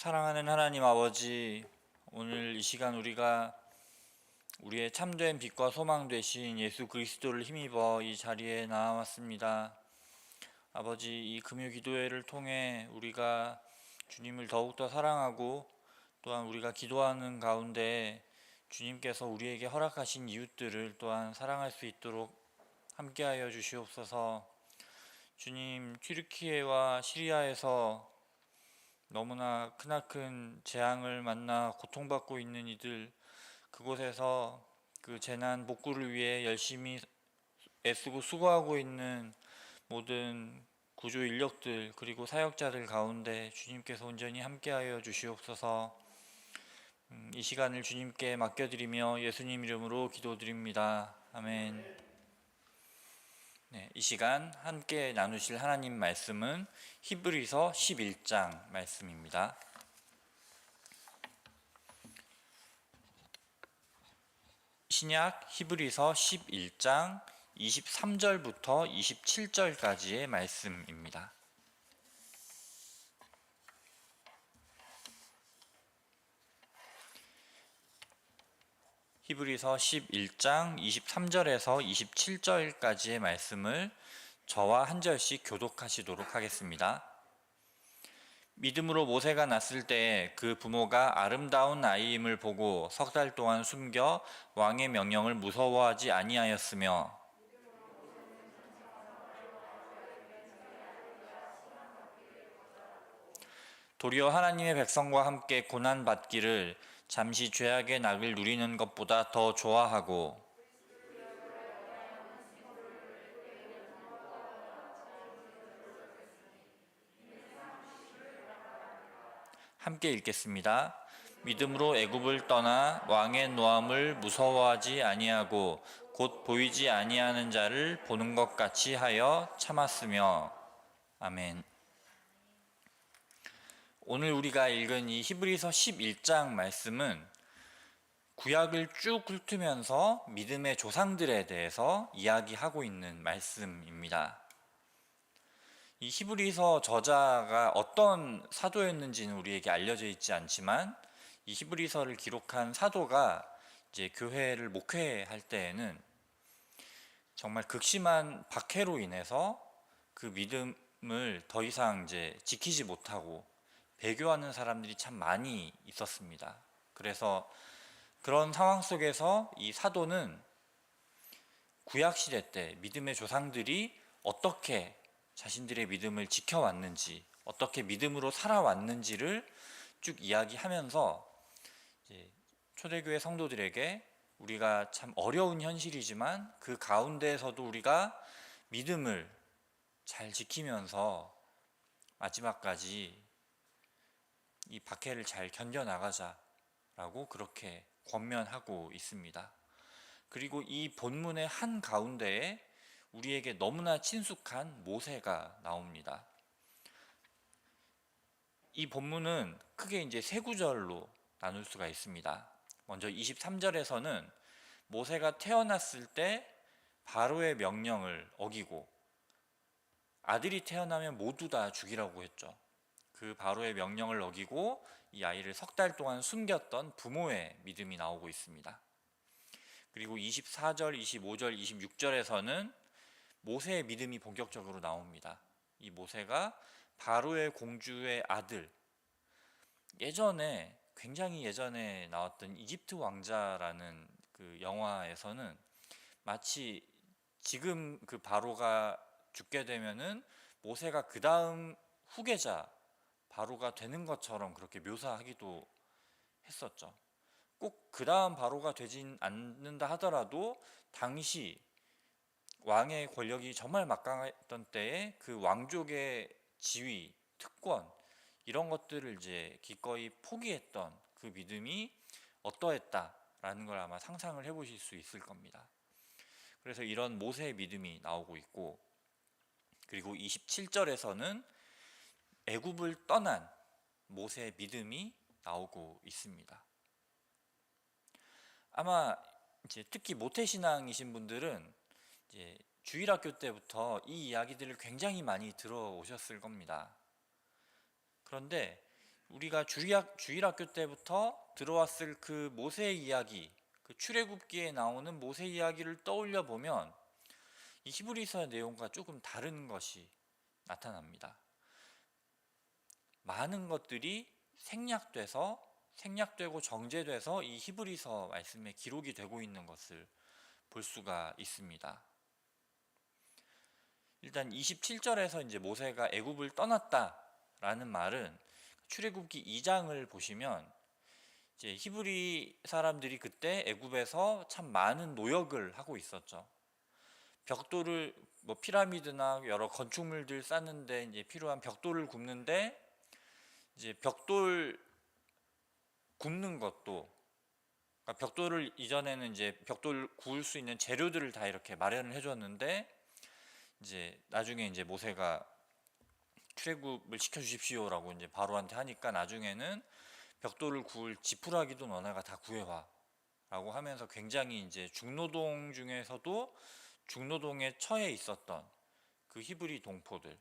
사랑하는 하나님 아버지, 오늘 이 시간 우리가 우리의 참된 빛과 소망 되신 예수 그리스도를 힘입어 이 자리에 나왔습니다. 아버지, 이 금요 기도회를 통해 우리가 주님을 더욱더 사랑하고 또한 우리가 기도하는 가운데 주님께서 우리에게 허락하신 이웃들을 또한 사랑할 수 있도록 함께하여 주시옵소서. 주님, 튀르키예와 시리아에서 너무나 크나큰 재앙을 만나 고통받고 있는 이들, 그곳에서 그 재난 복구를 위해 열심히 애쓰고 수고하고 있는 모든 구조 인력들 그리고 사역자들 가운데 주님께서 온전히 함께하여 주시옵소서. 이 시간을 주님께 맡겨드리며 예수님 이름으로 기도드립니다. 아멘. 네, 이 시간 함께 나누실 하나님 말씀은 히브리서 11장 말씀입니다. 신약 히브리서 11장 23절부터 27절까지의 말씀입니다. 히브리서 11장 23절에서 27절까지의 말씀을 저와 한 절씩 교독하시도록 하겠습니다. 믿음으로 모세가 났을 때 그 부모가 아름다운 아이임을 보고 석 달 동안 숨겨 왕의 명령을 무서워하지 아니하였으며 도리어 하나님의 백성과 함께 고난받기를 잠시 죄악의 낙을 누리는 것보다 더 좋아하고 함께 읽겠습니다. 믿음으로 애굽을 떠나 왕의 노함을 무서워하지 아니하고 곧 보이지 아니하는 자를 보는 것 같이 하여 참았으며. 아멘. 오늘 우리가 읽은 이 히브리서 11장 말씀은 구약을 쭉 훑으면서 믿음의 조상들에 대해서 이야기하고 있는 말씀입니다. 이 히브리서 저자가 어떤 사도였는지는 우리에게 알려져 있지 않지만 이 히브리서를 기록한 사도가 이제 교회를 목회할 때에는 정말 극심한 박해로 인해서 그 믿음을 더 이상 이제 지키지 못하고 배교하는 사람들이 참 많이 있었습니다. 그래서 그런 상황 속에서 이 사도는 구약시대 때 믿음의 조상들이 어떻게 자신들의 믿음을 지켜왔는지, 어떻게 믿음으로 살아왔는지를 쭉 이야기하면서 이제 초대교회 성도들에게 우리가 참 어려운 현실이지만 그 가운데에서도 우리가 믿음을 잘 지키면서 마지막까지 이 박해를 잘 견뎌나가자라고 그렇게 권면하고 있습니다. 그리고 이 본문의 한 가운데에 우리에게 너무나 친숙한 모세가 나옵니다. 이 본문은 크게 이제 세 구절로 나눌 수가 있습니다. 먼저 23절에서는 모세가 태어났을 때 바로의 명령을 어기고 아들이 태어나면 모두 다 죽이라고 했죠. 그 바로의 명령을 어기고 이 아이를 석 달 동안 숨겼던 부모의 믿음이 나오고 있습니다. 그리고 24절, 25절, 26절에서는 모세의 믿음이 본격적으로 나옵니다. 이 모세가 바로의 공주의 아들, 굉장히 예전에 나왔던 이집트 왕자라는 그 영화에서는 마치 지금 그 바로가 죽게 되면은 모세가 그 다음 후계자 바로가 되는 것처럼 그렇게 묘사하기도 했었죠. 꼭 그 다음 바로가 되진 않는다 하더라도 당시 왕의 권력이 정말 막강했던 때에 그 왕족의 지위, 특권 이런 것들을 이제 기꺼이 포기했던 그 믿음이 어떠했다라는 걸 아마 상상을 해보실 수 있을 겁니다. 그래서 이런 모세의 믿음이 나오고 있고, 그리고 27절에서는 애굽을 떠난 모세의 믿음이 나오고 있습니다. 아마 이제 특히 모태신앙이신 분들은 이제 주일학교 때부터 이 이야기들을 굉장히 많이 들어오셨을 겁니다. 그런데 우리가 주일학교 때부터 들어왔을 그 모세 이야기, 그 출애굽기에 나오는 모세 이야기를 떠올려 보면 이 히브리서 내용과 조금 다른 것이 나타납니다. 많은 것들이 생략되고 정제돼서 이 히브리서 말씀에 기록이 되고 있는 것을 볼 수가 있습니다. 일단 27절에서 이제 모세가 애굽을 떠났다라는 말은 출애굽기 2장을 보시면 이제 히브리 사람들이 그때 애굽에서 참 많은 노역을 하고 있었죠. 벽돌을 피라미드나 여러 건축물들 쌓는데 이제 필요한 벽돌을 굽는데 이제 벽돌 굽는 것도, 그러니까 벽돌을 이전에는 이제 벽돌 구울 수 있는 재료들을 다 이렇게 마련을 해줬는데 이제 나중에 이제 모세가 출애굽을 시켜 주십시오라고 이제 바로한테 하니까 나중에는 벽돌을 구울 지푸라기도 너네가 다 구해와라고 하면서 굉장히 이제 중노동 중에서도 중노동에 처해 있었던 그 히브리 동포들,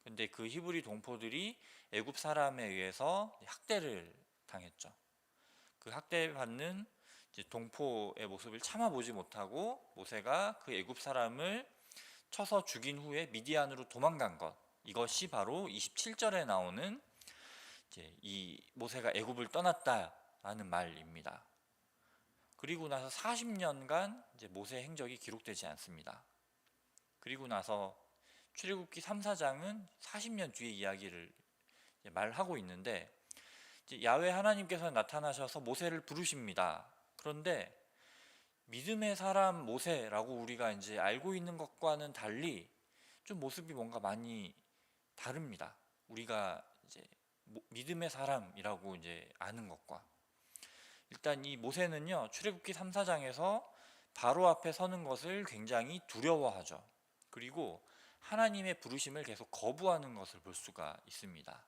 근데 그 히브리 동포들이 애굽 사람에 의해서 학대를 당했죠. 그 학대받는 이제 동포의 모습을 참아보지 못하고 모세가 그 애굽 사람을 쳐서 죽인 후에 미디안으로 도망간 것, 이것이 바로 27절에 나오는 이제 이 모세가 애굽을 떠났다라는 말입니다. 그리고 나서 40년간 이제 모세 행적이 기록되지 않습니다. 그리고 나서 출애굽기 3, 4장은 40년 뒤의 이야기를 말하고 있는데 이제 야훼 하나님께서 나타나셔서 모세를 부르십니다. 그런데 믿음의 사람 모세라고 우리가 이제 알고 있는 것과는 달리 좀 모습이 뭔가 많이 다릅니다. 우리가 이제 믿음의 사람이라고 이제 아는 것과. 일단 이 모세는요, 출애굽기 3, 4장에서 바로 앞에 서는 것을 굉장히 두려워하죠. 그리고 하나님의 부르심을 계속 거부하는 것을 볼 수가 있습니다.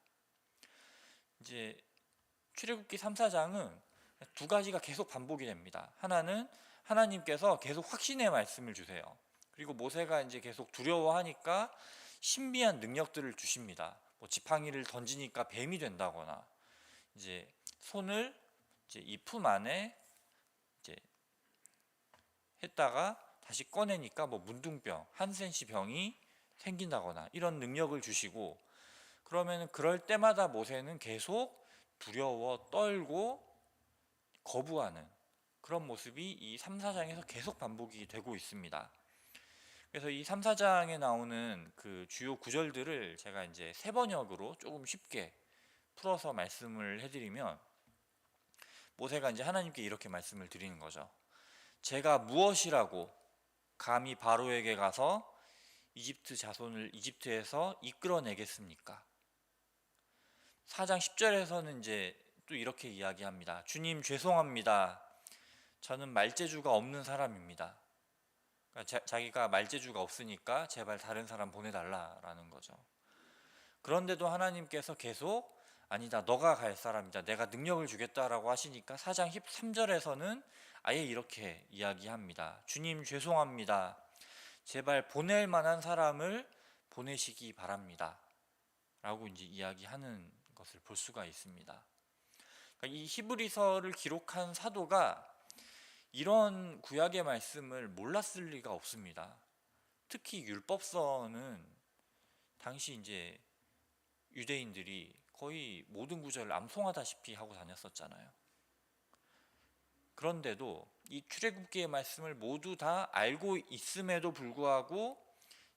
이제 출애굽기 3, 4장은 두 가지가 계속 반복이 됩니다. 하나는 하나님께서 계속 확신의 말씀을 주세요. 그리고 모세가 이제 계속 두려워하니까 신비한 능력들을 주십니다. 지팡이를 던지니까 뱀이 된다거나, 이제 손을 이제 이 품 안에 이제 했다가 다시 꺼내니까 문둥병, 한센시 병이 생긴다거나 이런 능력을 주시고, 그러면 그럴 때마다 모세는 계속 두려워 떨고 거부하는 그런 모습이 이 3, 4장에서 계속 반복이 되고 있습니다. 그래서 이 3, 4장에 나오는 그 주요 구절들을 제가 이제 세 번역으로 조금 쉽게 풀어서 말씀을 해드리면, 모세가 이제 하나님께 이렇게 말씀을 드리는 거죠. 제가 무엇이라고 감히 바로에게 가서 이집트 자손을 이집트에서 이끌어내겠습니까? 4장 10절에서는 이제 또 이렇게 이야기합니다. 주님 죄송합니다. 저는 말재주가 없는 사람입니다. 그러니까 자기가 말재주가 없으니까 제발 다른 사람 보내달라라는 거죠. 그런데도 하나님께서 계속 아니다, 너가 갈 사람이다, 내가 능력을 주겠다라고 하시니까 4장 13절에서는 아예 이렇게 이야기합니다. 주님 죄송합니다. 제발 보낼 만한 사람을 보내시기 바랍니다 라고 이제 이야기하는 것을 볼 수가 있습니다. 그러니까 이 히브리서를 기록한 사도가 이런 구약의 말씀을 몰랐을 리가 없습니다. 특히 율법서는 당시 이제 유대인들이 거의 모든 구절을 암송하다시피 하고 다녔었잖아요. 그런데도 이 출애굽기의 말씀을 모두 다 알고 있음에도 불구하고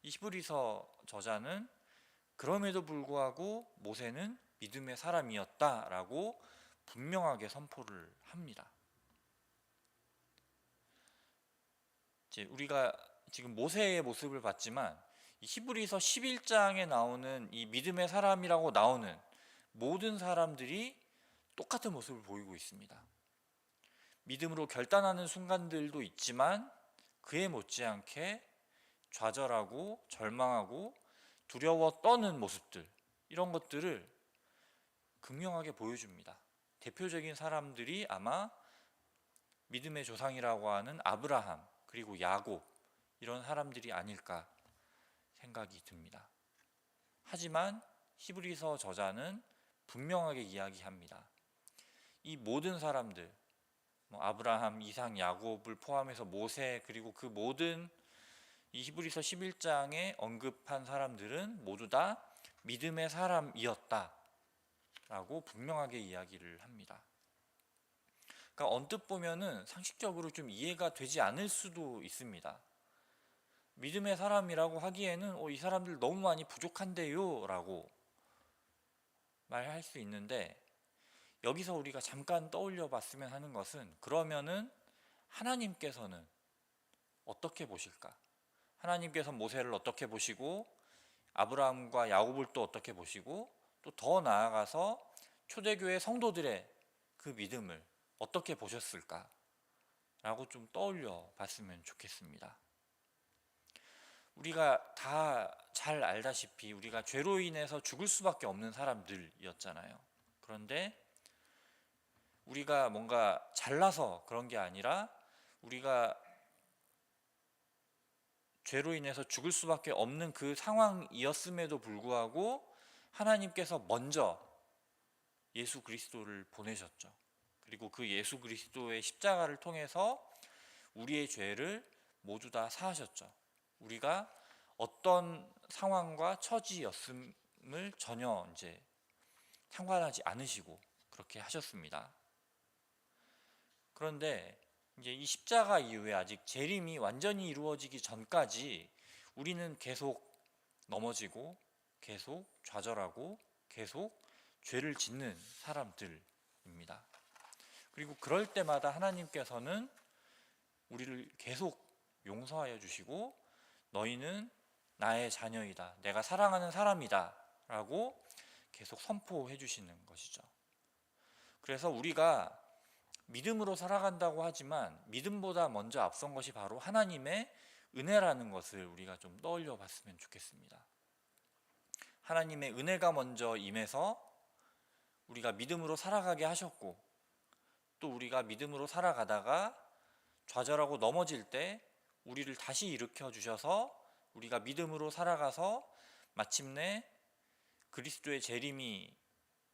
이 히브리서 저자는 그럼에도 불구하고 모세는 믿음의 사람이었다라고 분명하게 선포를 합니다. 이제 우리가 지금 모세의 모습을 봤지만 이 히브리서 11장에 나오는 이 믿음의 사람이라고 나오는 모든 사람들이 똑같은 모습을 보이고 있습니다. 믿음으로 결단하는 순간들도 있지만 그에 못지않게 좌절하고 절망하고 두려워 떠는 모습들, 이런 것들을 극명하게 보여줍니다. 대표적인 사람들이 아마 믿음의 조상이라고 하는 아브라함 그리고 야곱, 이런 사람들이 아닐까 생각이 듭니다. 하지만 히브리서 저자는 분명하게 이야기합니다. 이 모든 사람들, 뭐 아브라함, 이삭, 야곱을 포함해서 모세, 그리고 그 모든 이 히브리서 11장에 언급한 사람들은 모두 다 믿음의 사람이었다 라고 분명하게 이야기를 합니다. 그러니까 언뜻 보면은 상식적으로 좀 이해가 되지 않을 수도 있습니다. 믿음의 사람이라고 하기에는 이 사람들 너무 많이 부족한데요 라고 말할 수 있는데, 여기서 우리가 잠깐 떠올려 봤으면 하는 것은, 그러면은 하나님께서는 어떻게 보실까? 하나님께서 모세를 어떻게 보시고 아브라함과 야곱을 또 어떻게 보시고, 또 더 나아가서 초대교회 성도들의 그 믿음을 어떻게 보셨을까? 라고 좀 떠올려 봤으면 좋겠습니다. 우리가 다 잘 알다시피 우리가 죄로 인해서 죽을 수밖에 없는 사람들이었잖아요. 그런데 우리가 뭔가 잘나서 그런 게 아니라 우리가 죄로 인해서 죽을 수밖에 없는 그 상황이었음에도 불구하고 하나님께서 먼저 예수 그리스도를 보내셨죠. 그리고 그 예수 그리스도의 십자가를 통해서 우리의 죄를 모두 다 사하셨죠. 우리가 어떤 상황과 처지였음을 전혀 이제 상관하지 않으시고 그렇게 하셨습니다. 그런데 이제 이 십자가 이후에 아직 재림이 완전히 이루어지기 전까지 우리는 계속 넘어지고 계속 좌절하고 계속 죄를 짓는 사람들입니다. 그리고 그럴 때마다 하나님께서는 우리를 계속 용서하여 주시고 너희는 나의 자녀이다, 내가 사랑하는 사람이다 라고 계속 선포해 주시는 것이죠. 그래서 우리가 믿음으로 살아간다고 하지만 믿음보다 먼저 앞선 것이 바로 하나님의 은혜라는 것을 우리가 좀 떠올려 봤으면 좋겠습니다. 하나님의 은혜가 먼저 임해서 우리가 믿음으로 살아가게 하셨고, 또 우리가 믿음으로 살아가다가 좌절하고 넘어질 때 우리를 다시 일으켜 주셔서 우리가 믿음으로 살아가서 마침내 그리스도의 재림이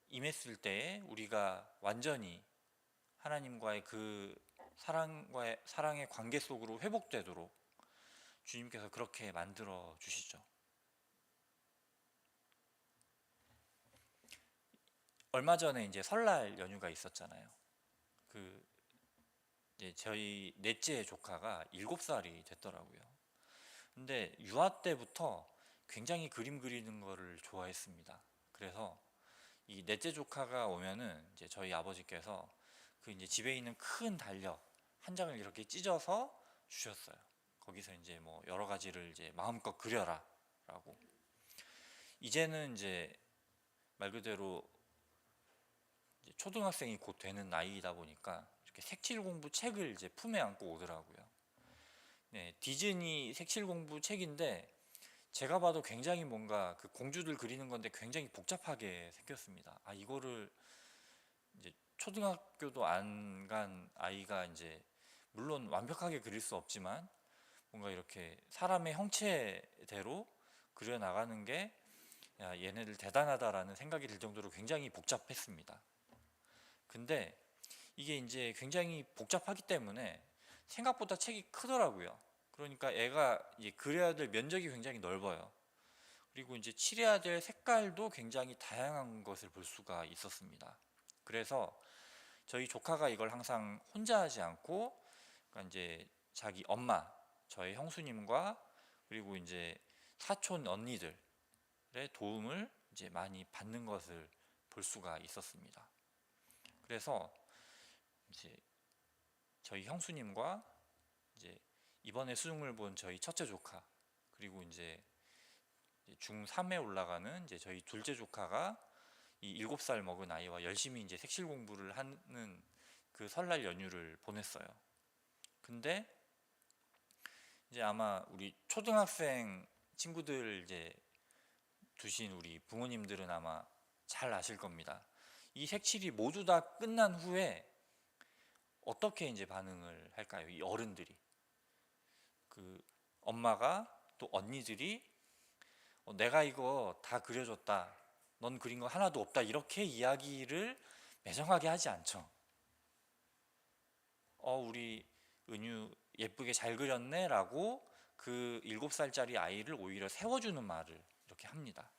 임했을 때에 우리가 완전히 하나님과의 그 사랑의 관계 속으로 회복되도록 주님께서 그렇게 만들어 주시죠. 얼마 전에 이제 설날 연휴가 있었잖아요. 이제 저희 넷째 조카가 7살이 됐더라고요. 근데 유아 때부터 굉장히 그림 그리는 거를 좋아했습니다. 그래서 이 넷째 조카가 오면은 이제 저희 아버지께서 그 이제 집에 있는 큰 달력 한 장을 이렇게 찢어서 주셨어요. 거기서 이제 뭐 여러 가지를 이제 마음껏 그려라라고. 이제는 이제 말 그대로 이제 초등학생이 곧 되는 나이이다 보니까 이렇게 색칠 공부 책을 이제 품에 안고 오더라고요. 네, 디즈니 색칠 공부 책인데 제가 봐도 굉장히 뭔가 그 공주들 그리는 건데 굉장히 복잡하게 생겼습니다. 이거를 이제 초등학교도 안 간 아이가 이제 물론 완벽하게 그릴 수 없지만 뭔가 이렇게 사람의 형체대로 그려 나가는 게 얘네들 대단하다라는 생각이 들 정도로 굉장히 복잡했습니다. 근데 이게 이제 굉장히 복잡하기 때문에 생각보다 책이 크더라고요. 그러니까 애가 이제 그려야 될 면적이 굉장히 넓어요. 그리고 이제 칠해야 될 색깔도 굉장히 다양한 것을 볼 수가 있었습니다. 그래서 저희 조카가 이걸 항상 혼자 하지 않고, 그러니까 이제 자기 엄마, 저희 형수님과 그리고 이제 사촌 언니들의 도움을 이제 많이 받는 것을 볼 수가 있었습니다. 그래서 이제 저희 형수님과 이제 이번에 수능을 본 저희 첫째 조카, 그리고 이제 중3에 올라가는 이제 저희 둘째 조카가 이 7살 먹은 아이와 열심히 이제 색칠 공부를 하는 그 설날 연휴를 보냈어요. 근데 이제 아마 우리 초등학생 친구들 이제 두신 우리 부모님들은 아마 잘 아실 겁니다. 이 색칠이 모두 다 끝난 후에 어떻게 이제 반응을 할까요? 이 어른들이, 그 엄마가 또 언니들이 내가 이거 다 그려줬다, 넌 그린 거 하나도 없다, 이렇게 이야기를 매정하게 하지 않죠. 우리 은유 예쁘게 잘 그렸네 라고 그 7살짜리 아이를 오히려 세워주는 말을 이렇게 합니다.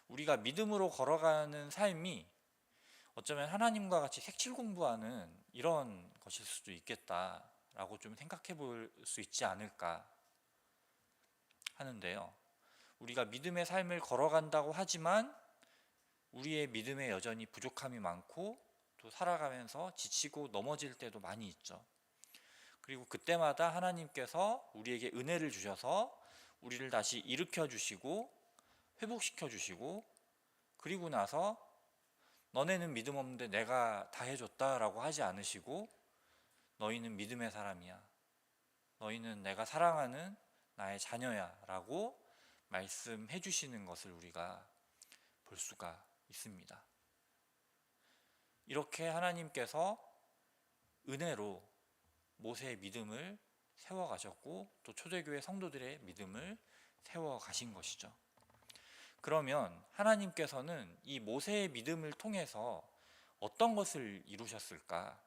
우리가 믿음으로 걸어가는 삶이 어쩌면 하나님과 같이 색칠 공부하는 이런 것일 수도 있겠다라고 좀 생각해 볼 수 있지 않을까 하는데요. 우리가 믿음의 삶을 걸어간다고 하지만 우리의 믿음에 여전히 부족함이 많고 또 살아가면서 지치고 넘어질 때도 많이 있죠. 그리고 그때마다 하나님께서 우리에게 은혜를 주셔서 우리를 다시 일으켜 주시고 회복시켜 주시고, 그리고 나서 너네는 믿음 없는데 내가 다 해줬다라고 하지 않으시고, 너희는 믿음의 사람이야, 너희는 내가 사랑하는 나의 자녀야 라고 말씀해 주시는 것을 우리가 볼 수가 있습니다. 이렇게 하나님께서 은혜로 모세의 믿음을 세워가셨고 또 초대교회 성도들의 믿음을 세워가신 것이죠. 그러면 하나님께서는 이 모세의 믿음을 통해서 어떤 것을 이루셨을까?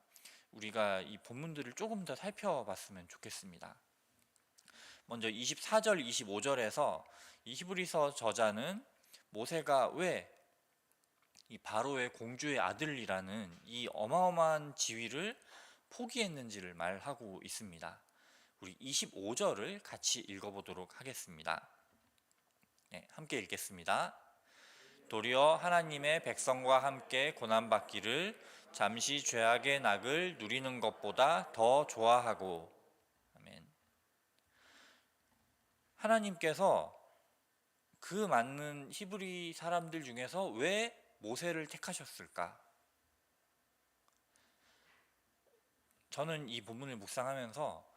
우리가 이 본문들을 조금 더 살펴봤으면 좋겠습니다. 먼저 24절, 25절에서 이 히브리서 저자는 모세가 왜 이 바로의 공주의 아들이라는 이 어마어마한 지위를 포기했는지를 말하고 있습니다. 우리 25절을 같이 읽어보도록 하겠습니다. 네, 함께 읽겠습니다. 도리어 하나님의 백성과 함께 고난받기를 잠시 죄악의 낙을 누리는 것보다 더 좋아하고. 아멘. 하나님께서 그 많은 히브리 사람들 중에서 왜 모세를 택하셨을까? 저는 이 본문을 묵상하면서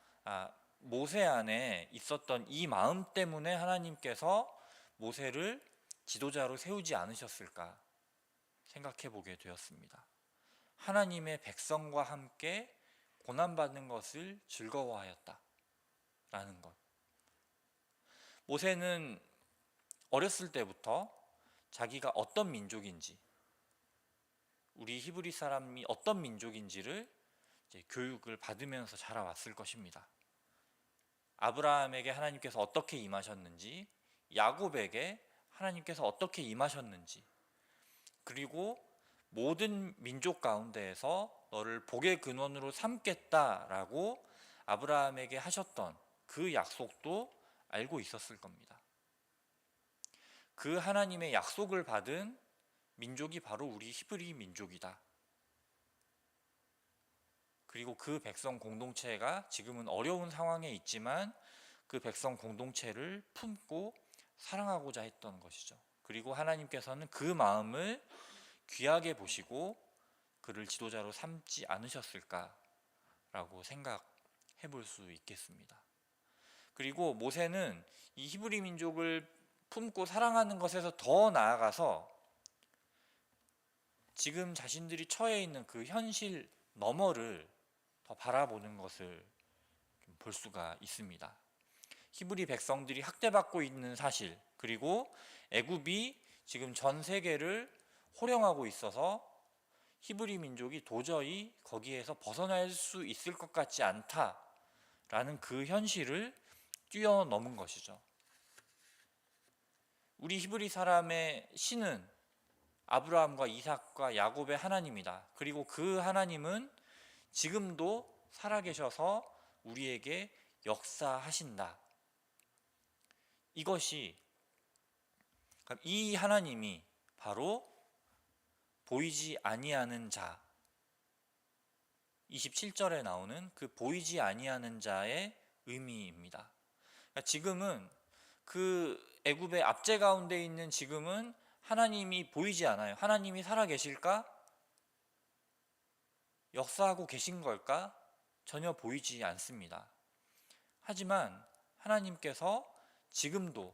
모세 안에 있었던 이 마음 때문에 하나님께서 모세를 지도자로 세우지 않으셨을까 생각해 보게 되었습니다. 하나님의 백성과 함께 고난받는 것을 즐거워하였다라는 것. 모세는 어렸을 때부터 자기가 어떤 민족인지, 우리 히브리 사람이 어떤 민족인지를 이제 교육을 받으면서 자라왔을 것입니다. 아브라함에게 하나님께서 어떻게 임하셨는지, 야곱에게 하나님께서 어떻게 임하셨는지, 그리고 모든 민족 가운데에서 너를 복의 근원으로 삼겠다라고 아브라함에게 하셨던 그 약속도 알고 있었을 겁니다. 그 하나님의 약속을 받은 민족이 바로 우리 히브리 민족이다. 그리고 그 백성 공동체가 지금은 어려운 상황에 있지만 그 백성 공동체를 품고 사랑하고자 했던 것이죠. 그리고 하나님께서는 그 마음을 귀하게 보시고 그를 지도자로 삼지 않으셨을까라고 생각해 볼 수 있겠습니다. 그리고 모세는 이 히브리 민족을 품고 사랑하는 것에서 더 나아가서 지금 자신들이 처해 있는 그 현실 너머를 더 바라보는 것을 볼 수가 있습니다. 히브리 백성들이 학대받고 있는 사실, 그리고 애굽이 지금 전 세계를 호령하고 있어서 히브리 민족이 도저히 거기에서 벗어날 수 있을 것 같지 않다라는 그 현실을 뛰어넘은 것이죠. 우리 히브리 사람의 신은 아브라함과 이삭과 야곱의 하나님이다. 그리고 그 하나님은 지금도 살아계셔서 우리에게 역사하신다. 이것이, 이 하나님이 바로 보이지 아니하는 자, 27절에 나오는 그 보이지 아니하는 자의 의미입니다. 지금은 그 애굽의 압제 가운데 있는 지금은 하나님이 보이지 않아요. 하나님이 살아계실까? 역사하고 계신 걸까? 전혀 보이지 않습니다. 하지만 하나님께서 지금도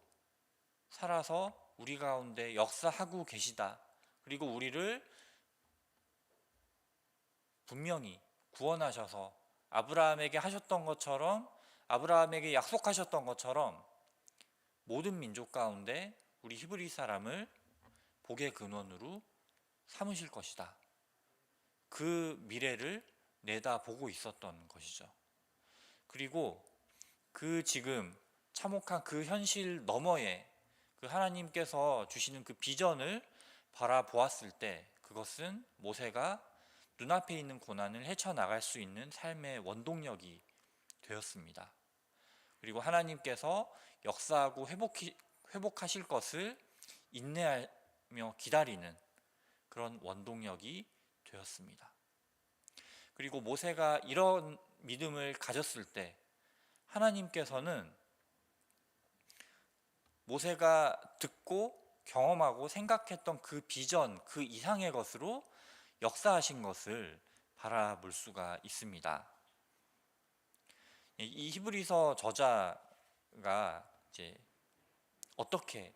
살아서 우리 가운데 역사하고 계시다. 그리고 우리를 분명히 구원하셔서 아브라함에게 하셨던 것처럼, 아브라함에게 약속하셨던 것처럼 모든 민족 가운데 우리 히브리 사람을 복의 근원으로 삼으실 것이다. 그 미래를 내다보고 있었던 것이죠. 그리고 그 지금 참혹한 그 현실 너머에 그 하나님께서 주시는 그 비전을 바라보았을 때 그것은 모세가 눈앞에 있는 고난을 헤쳐나갈 수 있는 삶의 원동력이 되었습니다. 그리고 하나님께서 역사하고 회복하실 것을 인내하며 기다리는 그런 원동력이 되었습니다. 그리고 모세가 이런 믿음을 가졌을 때 하나님께서는 모세가 듣고 경험하고 생각했던 그 비전, 그 이상의 것으로 역사하신 것을 바라볼 수가 있습니다. 이 히브리서 저자가 이제 어떻게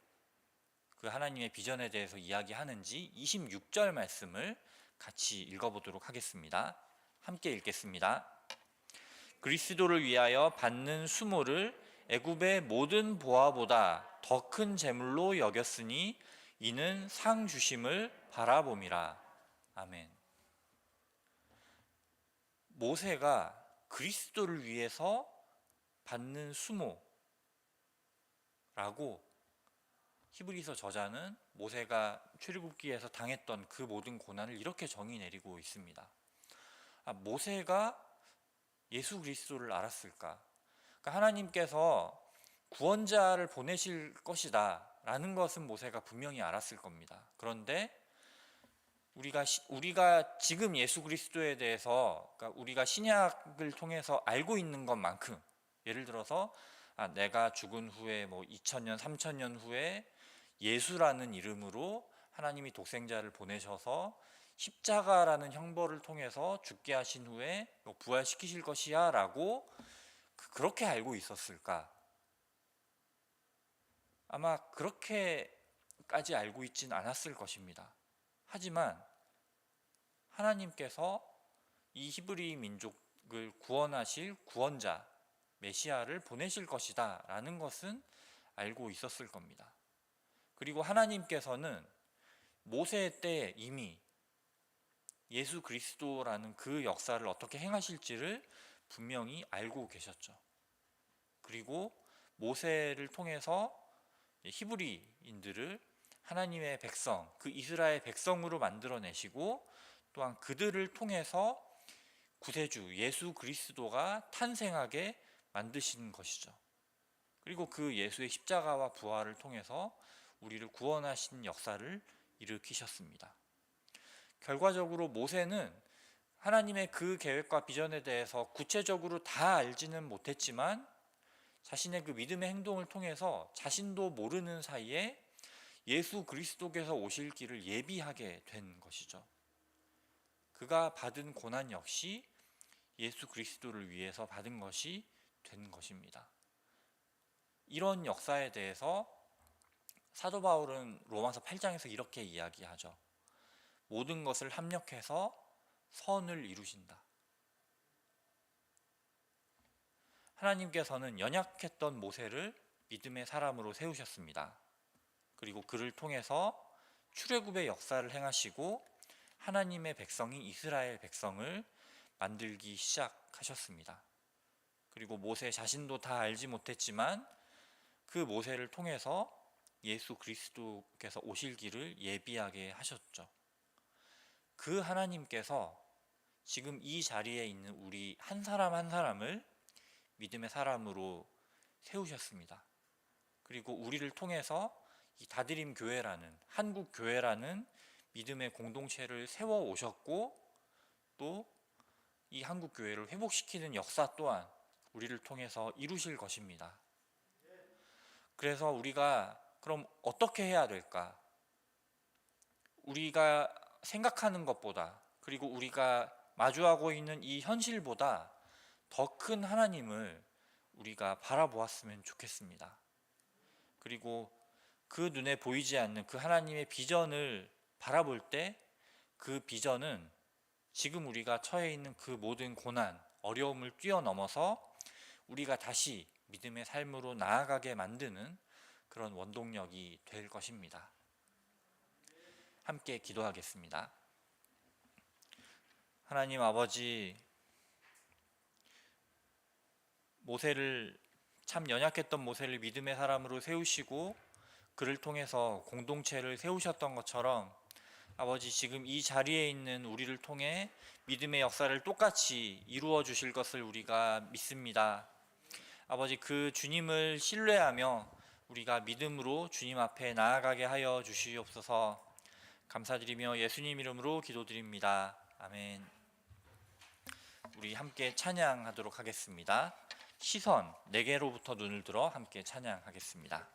그 하나님의 비전에 대해서 이야기하는지 26절 말씀을 같이 읽어보도록 하겠습니다. 함께 읽겠습니다. 그리스도를 위하여 받는 수모를 애굽의 모든 보화보다 더 큰 재물로 여겼으니 이는 상 주심을 바라봄이라. 아멘. 모세가 그리스도를 위해서 받는 수모라고 히브리서 저자는 모세가 출애굽기에서 당했던 그 모든 고난을 이렇게 정의 내리고 있습니다. 모세가 예수 그리스도를 알았을까? 그러니까 하나님께서 구원자를 보내실 것이다 라는 것은 모세가 분명히 알았을 겁니다. 그런데 우리가 지금 예수 그리스도에 대해서, 그러니까 우리가 신약을 통해서 알고 있는 것만큼, 예를 들어서 내가 죽은 후에 2000년, 3000년 후에 예수라는 이름으로 하나님이 독생자를 보내셔서 십자가라는 형벌을 통해서 죽게 하신 후에 부활시키실 것이야 라고 그렇게 알고 있었을까? 아마 그렇게까지 알고 있진 않았을 것입니다. 하지만 하나님께서 이 히브리 민족을 구원하실 구원자 메시아를 보내실 것이다 라는 것은 알고 있었을 겁니다. 그리고 하나님께서는 모세 때 이미 예수 그리스도라는 그 역사를 어떻게 행하실지를 분명히 알고 계셨죠. 그리고 모세를 통해서 히브리인들을 하나님의 백성, 그 이스라엘 백성으로 만들어내시고 또한 그들을 통해서 구세주 예수 그리스도가 탄생하게 만드신 것이죠. 그리고 그 예수의 십자가와 부활을 통해서 우리를 구원하신 역사를 일으키셨습니다. 결과적으로 모세는 하나님의 그 계획과 비전에 대해서 구체적으로 다 알지는 못했지만 자신의 그 믿음의 행동을 통해서 자신도 모르는 사이에 예수 그리스도께서 오실 길을 예비하게 된 것이죠. 그가 받은 고난 역시 예수 그리스도를 위해서 받은 것이 된 것입니다. 이런 역사에 대해서 사도 바울은 로마서 8장에서 이렇게 이야기하죠. 모든 것을 합력해서 선을 이루신다. 하나님께서는 연약했던 모세를 믿음의 사람으로 세우셨습니다. 그리고 그를 통해서 출애굽의 역사를 행하시고 하나님의 백성인 이스라엘 백성을 만들기 시작하셨습니다. 그리고 모세 자신도 다 알지 못했지만 그 모세를 통해서 예수 그리스도께서 오실 길을 예비하게 하셨죠. 그 하나님께서 지금 이 자리에 있는 우리 한 사람 한 사람을 믿음의 사람으로 세우셨습니다. 그리고 우리를 통해서 이 다드림 교회라는, 한국 교회라는 믿음의 공동체를 세워 오셨고 또 이 한국 교회를 회복시키는 역사 또한 우리를 통해서 이루실 것입니다. 그래서 우리가 그럼 어떻게 해야 될까? 우리가 생각하는 것보다, 그리고 우리가 마주하고 있는 이 현실보다 더 큰 하나님을 우리가 바라보았으면 좋겠습니다. 그리고 그 눈에 보이지 않는 그 하나님의 비전을 바라볼 때 그 비전은 지금 우리가 처해 있는 그 모든 고난, 어려움을 뛰어넘어서 우리가 다시 믿음의 삶으로 나아가게 만드는 그런 원동력이 될 것입니다. 함께 기도하겠습니다. 하나님 아버지, 모세를 참 연약했던 모세를 믿음의 사람으로 세우시고 그를 통해서 공동체를 세우셨던 것처럼 아버지, 지금 이 자리에 있는 우리를 통해 믿음의 역사를 똑같이 이루어 주실 것을 우리가 믿습니다. 아버지, 그 주님을 신뢰하며 우리가 믿음으로 주님 앞에 나아가게 하여 주시옵소서. 감사드리며 예수님 이름으로 기도드립니다. 아멘. 우리 함께 찬양하도록 하겠습니다. 시선, 내게로부터 눈을 들어 함께 찬양하겠습니다.